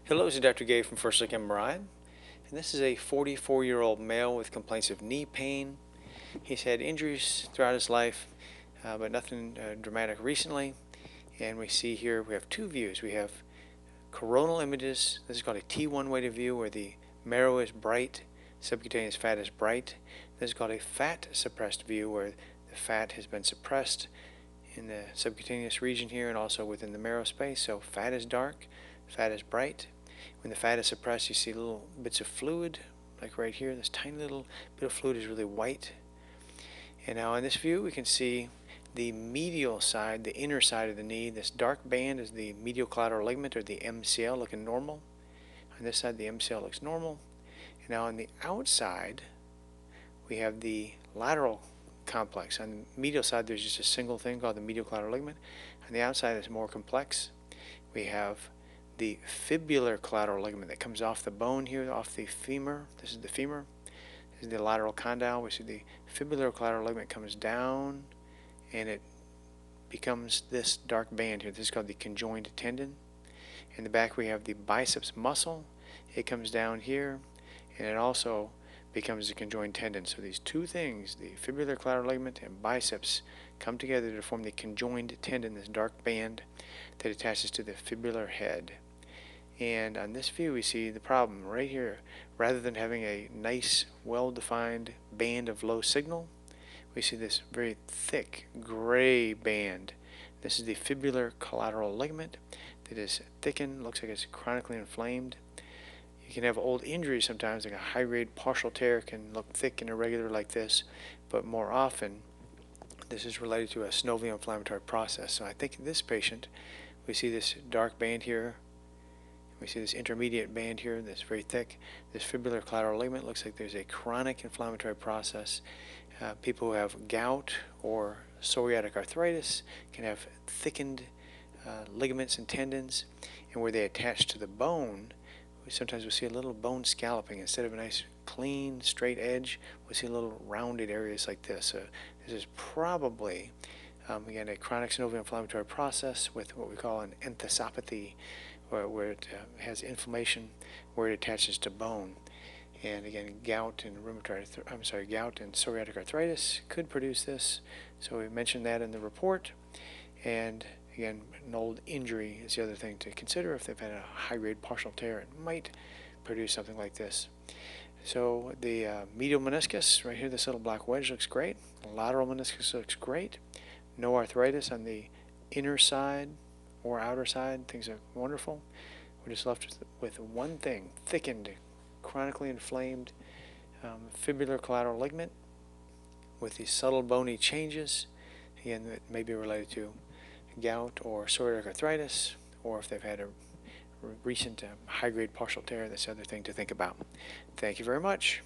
Hello, this is Dr. Gay from First Look MRI, and this is a 44-year-old male with complaints of knee pain. He's had injuries throughout his life, but nothing dramatic recently. And we see here we have two views. We have coronal images. This is called a T1 weighted view where the marrow is bright, subcutaneous fat is bright. This is called a fat suppressed view where the fat has been suppressed in the subcutaneous region here and also within the marrow space. So fat is dark, fat is bright. When the fat is suppressed, you see little bits of fluid, like right here. This tiny little bit of fluid is really white. And now in this view, we can see the medial side, the inner side of the knee. This dark band is the medial collateral ligament, or the MCL, looking normal. On this side, the MCL looks normal. And now on the outside, we have the lateral complex. On the medial side, there's just a single thing called the medial collateral ligament. On the outside, it's more complex. We have the fibular collateral ligament that comes off the bone here, off the femur. This is the femur. This is the lateral condyle. We see the fibular collateral ligament comes down and it becomes this dark band here. This is called the conjoined tendon. In the back we have the biceps muscle. It comes down here and it also becomes the conjoined tendon. So these two things, the fibular collateral ligament and biceps, come together to form the conjoined tendon, this dark band that attaches to the fibular head. And on this view we see the problem right here. Rather than having a nice well-defined band of low signal, we see this very thick gray band. This is the fibular collateral ligament that is thickened, looks like it's chronically inflamed. You can have old injuries sometimes, like a high-grade partial tear can look thick and irregular like this, but more often this is related to a synovial inflammatory process. So I think in this patient we see this dark band here. We see this intermediate band here that's very thick. This fibular collateral ligament looks like there's a chronic inflammatory process. People who have gout or psoriatic arthritis can have thickened ligaments and tendons, and where they attach to the bone, sometimes we see a little bone scalloping. Instead of a nice clean straight edge, we see little rounded areas like this. This is probably again a chronic synovial inflammatory process with what we call an enthesopathy, where it has inflammation where it attaches to bone. And again, gout and psoriatic arthritis could produce this. So we mentioned that in the report. And again, an old injury is the other thing to consider. If they've had a high-grade partial tear, it might produce something like this. So the medial meniscus right here, this little black wedge, looks great. The lateral meniscus looks great. No arthritis on the inner side or outer side. Things are wonderful. We're just left with one thing: thickened, chronically inflamed fibular collateral ligament with these subtle bony changes. Again, that may be related to gout or psoriatic arthritis, or if they've had a recent high-grade partial tear. That's the other thing to think about. Thank you very much.